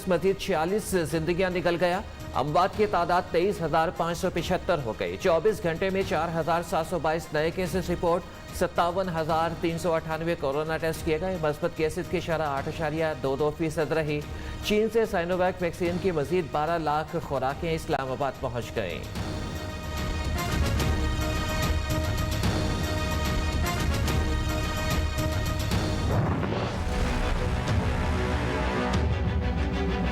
मजीद 46 जिंदगियां निकल गया। अमवात की तादाद 23,575 हो गई। 24 घंटे में 4,722 नए केसेस रिपोर्ट, 57,398 कोरोना टेस्ट किए गए। मस्बत केसेस की शरह 8.22% रही। चीन से साइनोवैक वैक्सीन की मजीद 12 लाख खुराकें इस्लामाबाद पहुंच गईं।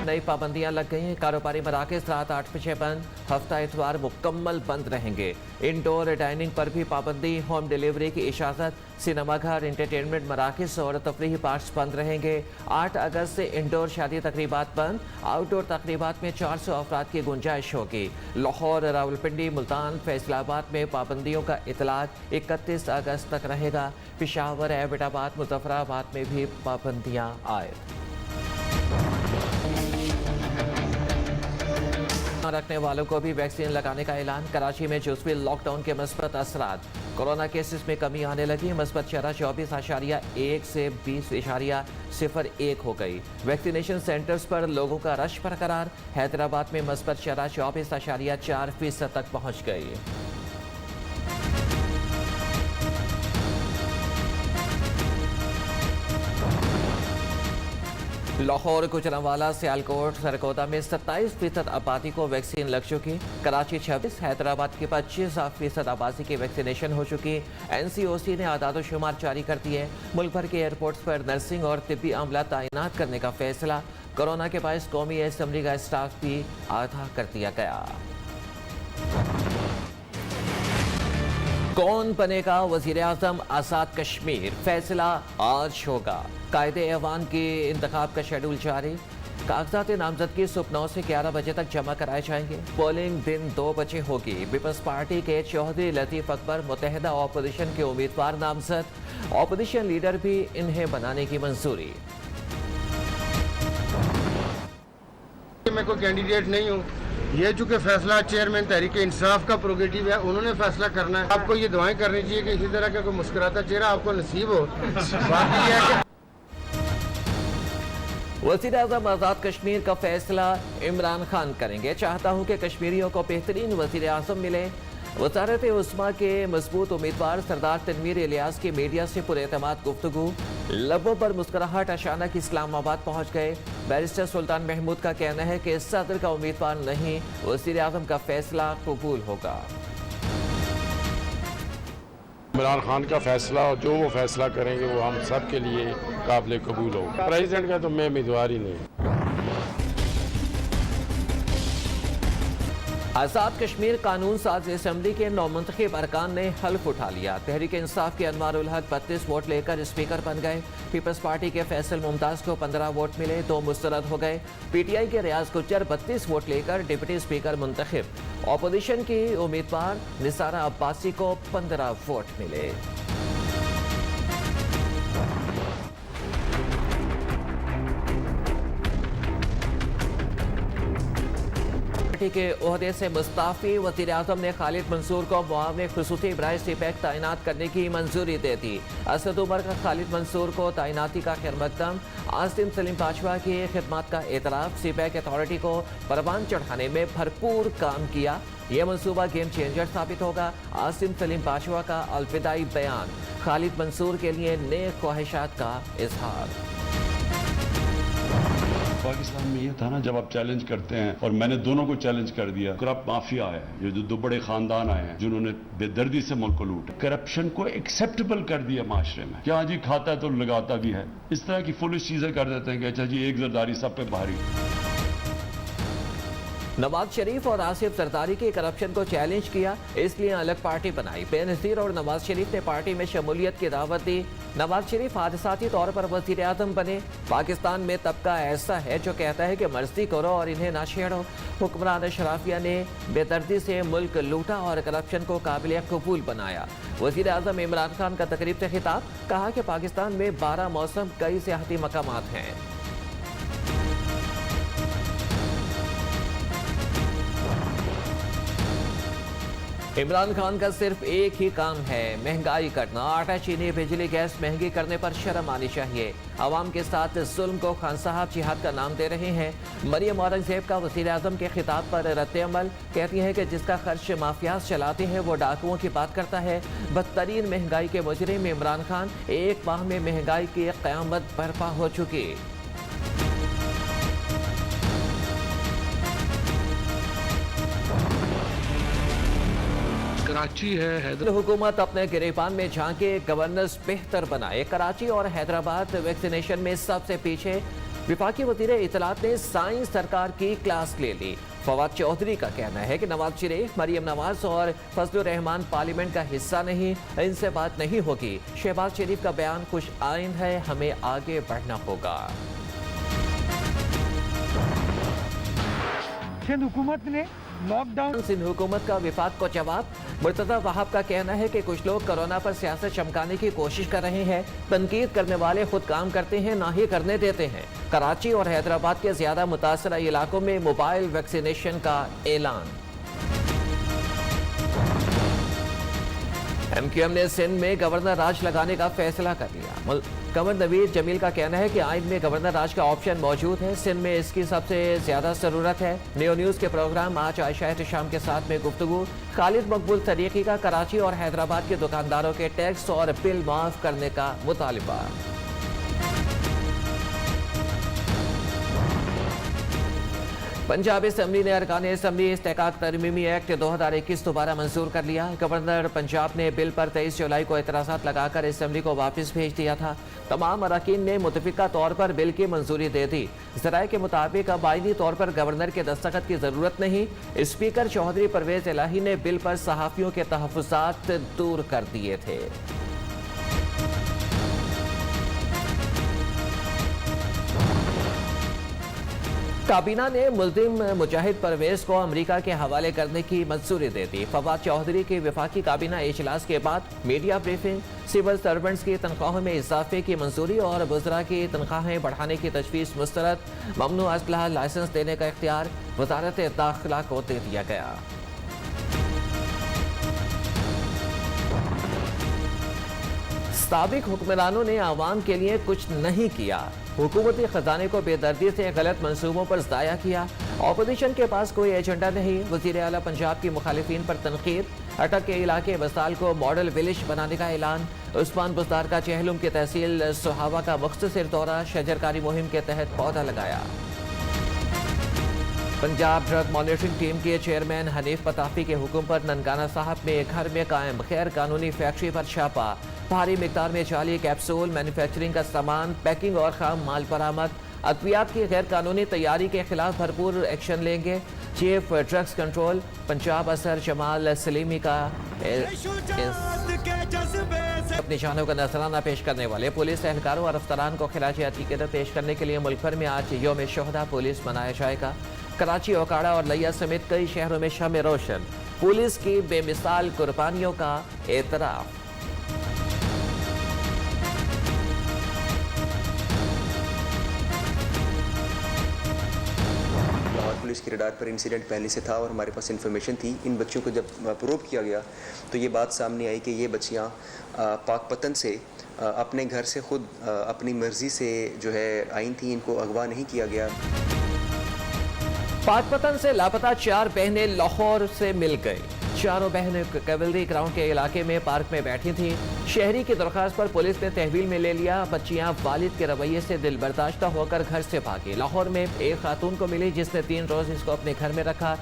नई पाबंदियां लग गई हैं। कारोबारी मराकज रात 8 बजे बंद, हफ्ता इतवार मुकम्मल बंद रहेंगे। इंडोर डाइनिंग पर भी पाबंदी, होम डिलीवरी की इजाज़त। सिनेमाघर, एंटरटेनमेंट मराकज और तफरीही पार्क्स बंद रहेंगे। 8 अगस्त से इंडोर शादी तकरीबात बंद, आउटडोर तकरीबात में 400 अफराद की गुंजाइश होगी। लाहौर, रावलपिंडी, मुल्तान, फैसलाबाद में पाबंदियों का इतलाक 31 अगस्त तक रहेगा। पेशावर, एबटाबाद, मुजफ्फराबाद में भी पाबंदियाँ आयद रखने वालों को भी वैक्सीन लगाने का ऐलान। कराची में जुज़वी लॉकडाउन के मस्बत असरात, कोरोना केसेस में कमी आने लगी। मस्बत शरह 24.1 से 20.01 हो गई। वैक्सीनेशन सेंटर्स पर लोगों का रश बरकरार। हैदराबाद में मस्बत शरह 24.4% तक पहुँच गई। लाहौर, गुजरांवाला, सियालकोट, सरगोदा में 27% आबादी को वैक्सीन लग चुकी। कराची 26, हैदराबाद की 25% आबादी की वैक्सीनेशन हो चुकी। NCOC ने आदाद शुमार जारी कर दिए। मुल्क भर के एयरपोर्ट्स पर नर्सिंग और तिब्बी अमला तैनात करने का फैसला। कोरोना के बायस कौमी असम्बली का स्टाफ भी आधा कर दिया गया। कौन बनेगा वजीर आजम आज़ाद कश्मीर, फैसला आज होगा। कायदे ऐवान के इंतखाब का शेड्यूल जारी। कागजात नामजदगी सुबह 9 से 11 बजे तक जमा कराए जाएंगे। पोलिंग दिन 2 बजे होगी। पीपल्स पार्टी के चौधरी लतीफ अकबर मुत्तहिदा ऑपोजिशन के उम्मीदवार नामजद। ऑपोजिशन लीडर भी इन्हें बनाने की मंजूरी। मैं कोई कैंडिडेट नहीं हूँ। ये चूँकि फैसला चेयरमैन तहरीक इंसाफ का प्रोगेटिव है, उन्होंने फैसला करना है। आपको ये दुआएं करनी चाहिए कि इसी तरह का कोई मुस्कुराता चेहरा आपको नसीब हो। बाकी यह है कि वज़ीर आज़म आज़ाद कश्मीर का फैसला इमरान खान करेंगे। चाहता हूँ कि कश्मीरियों को बेहतरीन वज़ीर आज़म मिले। वज़ारत उस्मा के मजबूत उम्मीदवार सरदार तनवीर इलियास की मीडिया से पुरएतमाद गुफ्तगू। लबों पर मुस्कुराहट, अचानक इस्लामाबाद पहुँच गए। बैरिस्टर सुल्तान महमूद का कहना है कि सदर का उम्मीदवार नहीं, वज़ीर आज़म का फैसला कबूल होगा। इमरान खान का फैसला, जो वो फैसला करेंगे वो हम सब के लिए काबिल कबूल होगा। प्रेसिडेंट का तो मैं उम्मीदवार ही नहीं। आज़ाद कश्मीर कानून साज असम्बली के नौमुंतखब अरकान ने हल्फ उठा लिया। तहरीक इंसाफ के अनवारुल हक 32 वोट लेकर स्पीकर बन गए। पीपल्स पार्टी के फैसल मुमताज को 15 वोट मिले, 2 मुस्तरद हो गए। PTI के रियाज गुज्जर 32 वोट लेकर डिप्टी स्पीकर मुंतखब। ऑपोजिशन की उम्मीदवार निसारा अब्बासी को 15 वोट मिले। के ओहदे से मुस्ताफी वज़ीर आज़म ने खालिद मंसूर को मुआविन खुसूसी बराए सीपैक तैनात करने की मंजूरी दे दी। असद उमर का खालिद मंसूर को तैनाती का खैरमकदम। आसिम सलीम बाजवा की खिदमत का एतराफ़। सीपैक अथॉरिटी को परवान चढ़ाने में भरपूर काम किया। यह मनसूबा गेम चेंजर साबित होगा। आसिम सलीम बाजवा का अलविदाई बयान। खालिद मंसूर के लिए नेक ख्वाहिशात का इजहार। पाकिस्तान में ये था ना, जब आप चैलेंज करते हैं, और मैंने दोनों को चैलेंज कर दिया। करप्ट माफिया है, ये जो 2 बड़े खानदान आए हैं जिन्होंने बेदर्दी से मुल्क को लूटा, करप्शन को एक्सेप्टेबल कर दिया माशरे में। क्या जी खाता है तो लगाता भी है। इस तरह की फुलिश चीजें कर देते हैं कि अच्छा जी एक जरदारी सब पे भारी। नवाज शरीफ और आसिफ जरदारी के करप्शन को चैलेंज किया, इसलिए अलग पार्टी बनाई। बेनज़ीर और नवाज शरीफ ने पार्टी में शमूलियत की दावत दी। नवाज शरीफ हादसाती तौर पर वज़ीर आज़म बने। पाकिस्तान में तबका ऐसा है जो कहता है कि मर्जी करो और इन्हें ना छेड़ो। हुक्मरान अशराफिया ने बेदर्दी से मुल्क लूटा और करप्शन को काबिल कबूल बनाया। वज़ीर आज़म इमरान खान का तकरीब से खिताब, कहा कि पाकिस्तान में 12 मौसम, कई सियाहती मकामात हैं। इमरान खान का सिर्फ एक ही काम है, महंगाई करना। आटा, चीनी, बिजली, गैस महंगी करने पर शर्म आनी चाहिए। आवाम के साथ जुल्म को खान साहब जिहाद का नाम दे रहे हैं। मरियम औरंगजेब का वज़ीर आज़म के खिताब पर रद्द-ए-अमल, कहती है कि जिसका खर्च माफियाज चलाते हैं वो डाकुओं की बात करता है। बदतरीन महंगाई के मुजरिम इमरान खान, एक माह में महंगाई की क़यामत बर्पा हो चुकी। कराची है हुकूमत अपने गिरेबान में झांके, गवर्नेंस बेहतर बनाए। कराची और हैदराबाद वैक्सीनेशन में सबसे पीछे। विफाकी वज़ीर इत्तलात ने साइंस सरकार की क्लास ले ली। फवाद चौधरी का कहना है कि नवाज शरीफ, मरियम नवाज और फजलुर रहमान पार्लियामेंट का हिस्सा नहीं, इनसे बात नहीं होगी। शहबाज शरीफ का बयान खुश आइंद है, हमें आगे बढ़ना होगा। सिंध हुकूमत ने लॉकडाउन। सिंध हुकूमत का विफाक को जवाब। मुर्तज़ा वहाब का कहना है कि कुछ लोग कोरोना पर सियासत चमकाने की कोशिश कर रहे हैं। तनकीद करने वाले खुद काम करते हैं, ना ही करने देते हैं। कराची और हैदराबाद के ज्यादा मुतासरा इलाकों में मोबाइल वैक्सीनेशन का ऐलान। MQM ने सिंध में गवर्नर राज लगाने का फैसला कर लिया। कमर नवीद जमील का कहना है कि आइन में गवर्नर राज का ऑप्शन मौजूद है, सिंध में इसकी सबसे ज्यादा जरूरत है। न्यू न्यूज़ के प्रोग्राम आज आयशा एहतशाम के साथ में गुफ्तगू। खालिद मकबूल तरीकी का कराची और हैदराबाद के दुकानदारों के टैक्स और बिल माफ करने का मुतालिबा। पंजाब असम्बली ने अरकान असम्बली इस्तेकाक तरमीमी एक्ट 2021 दोबारा मंजूर कर लिया। गवर्नर पंजाब ने बिल पर 23 जुलाई को एतराज़ात लगाकर असम्बली को वापस भेज दिया था। तमाम अरकान ने मुतफिका तौर पर बिल की मंजूरी दे दी। ज़राए के मुताबिक अब आईनी तौर पर गवर्नर के दस्तखत की जरूरत नहीं। स्पीकर चौधरी परवेज इलाही ने बिल पर सहाफ़ियों के तहफ़्फ़ुज़ात दूर कर दिए थे। काबीना ने मुल्जिम मुजाहिद परवेज को अमेरिका के हवाले करने की मंजूरी दे दी। फवाद चौधरी की वफाकी काबीना इजलास के बाद मीडिया ब्रीफिंग। सिविल सर्वेंट्स की तनख्वाहों में इजाफे की मंजूरी और बुज़रा की तनख्वाहें बढ़ाने की तजवीज़ मुस्तरद। ममनू असलहा लाइसेंस देने का इख्तियार वजारत दाखिला को दे दिया गया। साबिक हुक्मरानों ने आवाम के लिए कुछ नहीं किया। हुकूमती खजाने को बेदर्दी से गलत मंसूबों पर ज़ाया किया। ऑपोजिशन के पास कोई एजेंडा नहीं। वज़ीर आला पंजाब की मुखालिफिन पर तनकीद। अटक के इलाके बसाल को मॉडल विलेज बनाने का ऐलान। उस्मान बुज़दार का चेहलुम की तहसील सुहावा का मुख्तसर दौरा। शजरकारी मुहिम के तहत पौधा लगाया। पंजाब ड्रग मॉनिटरिंग टीम के चेयरमैन हनीफ पताफी के हुक्म पर ननकाना साहब में घर में कायम गैर कानूनी फैक्ट्री पर छापा। भारी मिकदार में जाली कैप्सूल, मैन्युफैक्चरिंग का सामान, पैकिंग और खाम माल बरामद। अद्वियात की गैर कानूनी तैयारी के खिलाफ भरपूर एक्शन लेंगे। चीफ ड्रग्स कंट्रोल पंजाब असर जमाल सलीमी का अपनी शानों का नजराना पेश करने वाले पुलिस एहलकारों और अफसरान को खिराज अकीदत पेश करने के लिए मुल्क भर में आज यौम शोहदा पुलिस मनाया जाएगा। कराची, ओकाड़ा और लिया समेत कई शहरों में शम्म रोशन। पुलिस की बेमिसाल कुर्बानियों का एतराफ। पुलिस की रडार पर इंसिडेंट पहले से था और हमारे पास इन्फॉर्मेशन थी। इन बच्चों को जब प्रोब किया गया तो ये बात सामने आई कि ये बच्चियाँ पाकपतन से अपने घर से खुद अपनी मर्जी से जो है आई थी, इनको अगवा नहीं किया गया। पाकपतन से लापता 4 बहनें लाहौर से मिल गई। चारों बहनें कैवलरी ग्राउंड के इलाके में पार्क में बैठी थी। शहरी की दरख्वास्त पर पुलिस ने तहवील में ले लिया। बच्चियां वालिद के रवैये से दिल बर्दाश्ता होकर घर से भागी। लाहौर में एक खातून को मिली जिसने 3 रोज इसको अपने घर में रखा।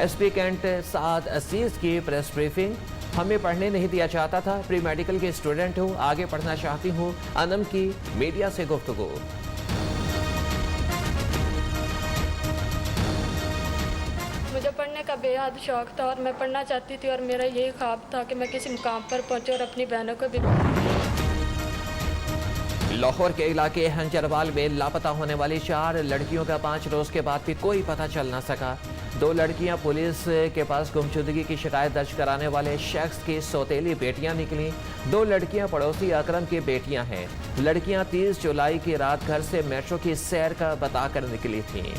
SP कैंट साद अजीज की प्रेस ब्रीफिंग। हमें पढ़ने नहीं दिया जाता था, प्री मेडिकल की स्टूडेंट हूँ, आगे पढ़ना चाहती हूँ। अनम की मीडिया से गुफ्तगू। मुझे पढ़ने का बेहद शौक था और मैं पढ़ना चाहती थी और मेरा यही ख्वाब था कि मैं किसी मुकाम पर पहुंचे और अपनी बहनों को भी। लाहौर के इलाके हंजरवाल में लापता होने वाली 4 लड़कियों का 5 रोज के बाद भी कोई पता चल ना सका। 2 लड़कियां पुलिस के पास गुमशुदगी की शिकायत दर्ज कराने वाले शख्स की सौतेली बेटियां निकली। 2 लड़कियां पड़ोसी अकरम की बेटियां हैं। लड़कियां 30 जुलाई की रात घर से मेट्रो की सैर का बताकर निकली थीं।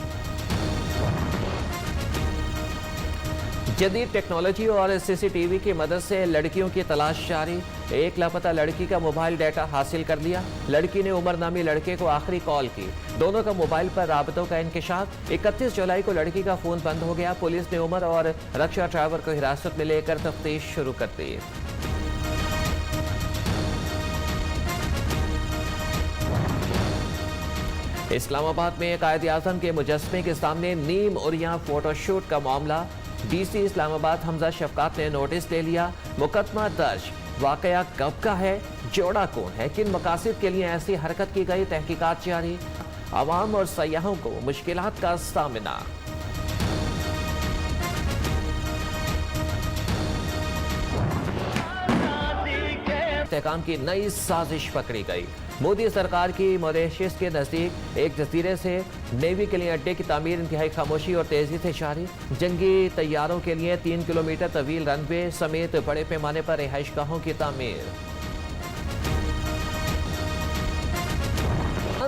जदीद टेक्नोलॉजी और सीसीटीवी की मदद से लड़कियों की तलाश जारी। एक लापता लड़की का मोबाइल डाटा हासिल कर लिया। लड़की ने उमर नामी लड़के को आखिरी कॉल की। दोनों का मोबाइल पर राबतों का इंकशाफ। 31 जुलाई को लड़की का फोन बंद हो गया। पुलिस ने उमर और रक्षा ड्राइवर को हिरासत में लेकर तफ्तीश शुरू कर दी। इस्लामाबाद में कायद आजम के मुजस्मे के सामने नीम उरिया फोटोशूट का मामला। डीसी इस्लामाबाद हमजा शफकात ने नोटिस ले लिया। मुकदमा दर्ज। वाकया कब का है, जोड़ा कौन है, किन मकासद के लिए ऐसी हरकत की गई, तहकीकात जारी। आवाम और सयाहों को मुश्किलात का सामना। इंतकाम की नई साजिश पकड़ी गई। मोदी सरकार की मॉरिशस के नजदीक एक जजीरे से नेवी के लिए अड्डे की तामीर इंतहाई खामोशी और तेजी से जारी। जंगी तैयारों के लिए 3 किलोमीटर तवील रनवे समेत बड़े पैमाने पर रिहाइशगाहों की तामीर।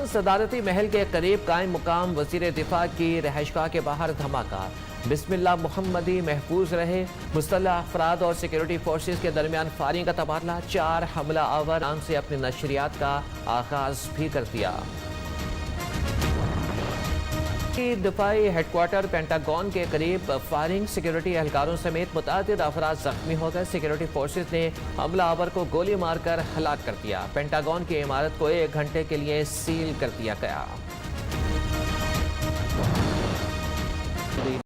सदारती महल के करीब कायम मुकाम वजीर दिफा की रिहाइशगाह के बाहर धमाका। बिस्मिल्लाह मोहम्मदी महफूज रहे। मुस्तल्ह अफराद और सिक्योरिटी फोर्सेस के दरमियान फायरिंग का तबादला। 4 हमला आवर नाम से अपनी नशरियात का आगाज भी कर दिया। दिफाई हेडक्वार्टर पेंटागन के करीब फायरिंग। सिक्योरिटी एहलकारों समेत मुतअद्दिद अफराद जख्मी हो गए। सिक्योरिटी फोर्सेस ने हमला आवर को गोली मारकर हलाक कर दिया। पेंटागन की इमारत को 1 घंटे के लिए सील कर दिया गया।